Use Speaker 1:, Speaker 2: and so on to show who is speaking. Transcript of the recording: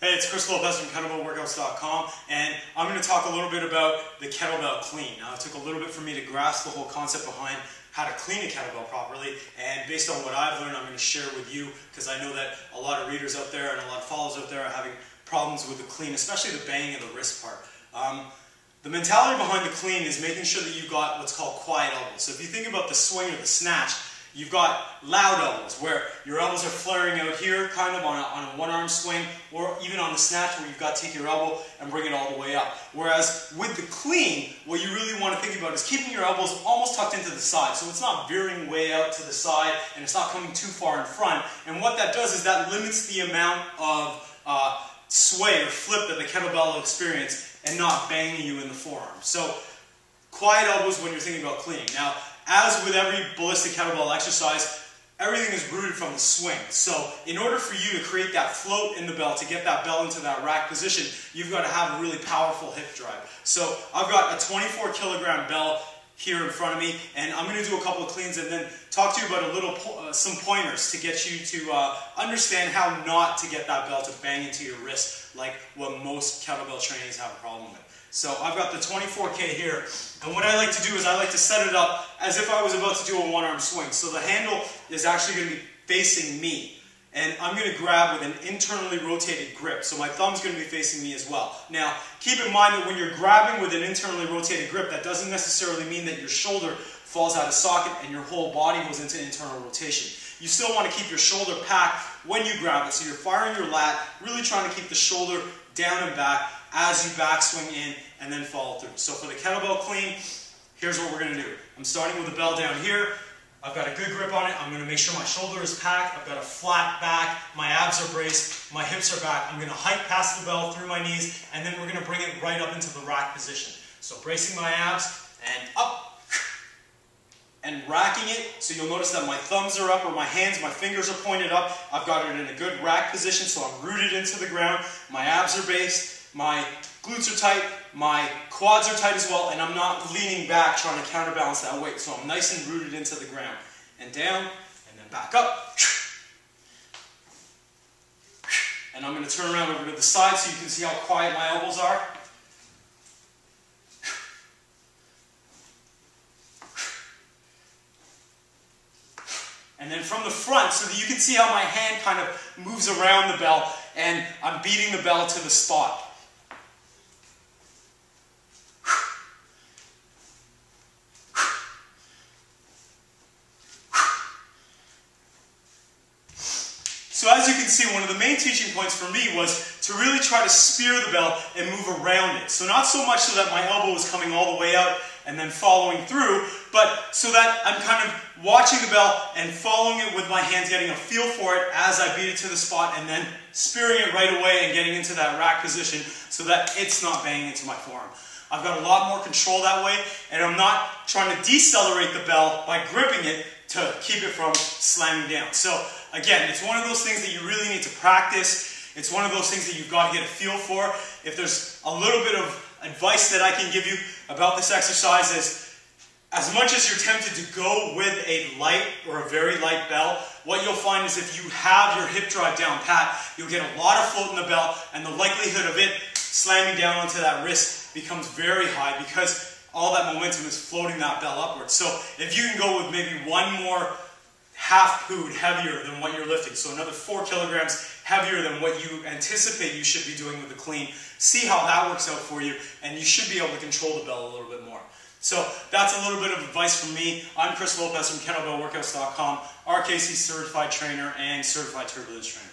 Speaker 1: Hey, it's Chris Lopez from Kettlebell and I'm going to talk a little bit about the kettlebell clean. Now, it took a little bit for me to grasp the whole concept behind how to clean a kettlebell properly, and based on what I've learned, I'm going to share with you, because I know that a lot of readers out there and a lot of followers out there are having problems with the clean, especially the banging of the wrist part. The mentality behind the clean is making sure that you've got what's called quiet elbows. So if you think about the swing or the snatch, you've got loud elbows, where your elbows are flaring out here, kind of on a one-arm swing, or even on the snatch where you've got to take your elbow and bring it all the way up. Whereas with the clean, what you really want to think about is keeping your elbows almost tucked into the side, so it's not veering way out to the side and it's not coming too far in front. And what that does is that limits the amount of sway or flip that the kettlebell will experience and not banging you in the forearm. So quiet elbows when you're thinking about cleaning. Now, as with every ballistic kettlebell exercise, everything is rooted from the swing. So in order for you to create that float in the bell, to get that bell into that rack position, you've got to have a really powerful hip drive. So I've got a 24 kilogram bell here in front of me, and I'm going to do a couple of cleans and then talk to you about some pointers to get you to understand how not to get that bell to bang into your wrist like what most kettlebell trainees have a problem with. So I've got the 24K here, and what I like to do is I like to set it up as if I was about to do a one-arm swing. So the handle is actually going to be facing me, and I'm going to grab with an internally rotated grip. So my thumb's going to be facing me as well. Now, keep in mind that when you're grabbing with an internally rotated grip, that doesn't necessarily mean that your shoulder falls out of socket and your whole body goes into internal rotation. You still want to keep your shoulder packed when you grab it. So you're firing your lat, really trying to keep the shoulder down and back as you backswing in and then follow through. So for the kettlebell clean, here's what we're going to do. I'm starting with the bell down here. I've got a good grip on it. I'm going to make sure my shoulder is packed. I've got a flat back. My abs are braced. My hips are back. I'm going to hike past the bell through my knees, and then we're going to bring it right up into the rack position. So bracing my abs and up and racking it. So you'll notice that my thumbs are up, or my hands, my fingers are pointed up. I've got it in a good rack position, so I'm rooted into the ground. My abs are based. My glutes are tight. My quads are tight as well, and I'm not leaning back trying to counterbalance that weight. So I'm nice and rooted into the ground. And down, and then back up. And I'm going to turn around over to the side so you can see how quiet my elbows are. And then from the front, so that you can see how my hand kind of moves around the bell, and I'm beating the bell to the spot. So as you can see, one of the main teaching points for me was to really try to spear the bell and move around it. So not so much so that my elbow is coming all the way out and then following through, but so that I'm kind of watching the bell and following it with my hands, getting a feel for it as I beat it to the spot, and then spearing it right away and getting into that rack position so that it's not banging into my forearm. I've got a lot more control that way, and I'm not trying to decelerate the bell by gripping it to keep it from slamming down. So again, it's one of those things that you really need to practice. It's one of those things that you've got to get a feel for. If there's a little bit of advice that I can give you about this exercise is, as much as you're tempted to go with a light or a very light bell, what you'll find is if you have your hip drive down pat, you'll get a lot of float in the bell, and the likelihood of it slamming down onto that wrist becomes very high because all that momentum is floating that bell upwards. So if you can go with maybe one more half pood heavier than what you're lifting, so another 4 kilograms heavier than what you anticipate you should be doing with the clean, see how that works out for you, and you should be able to control the bell a little bit more. So that's a little bit of advice from me. I'm Chris Lopez from Kettlebell Workouts.com, RKC certified trainer and certified turbulence trainer.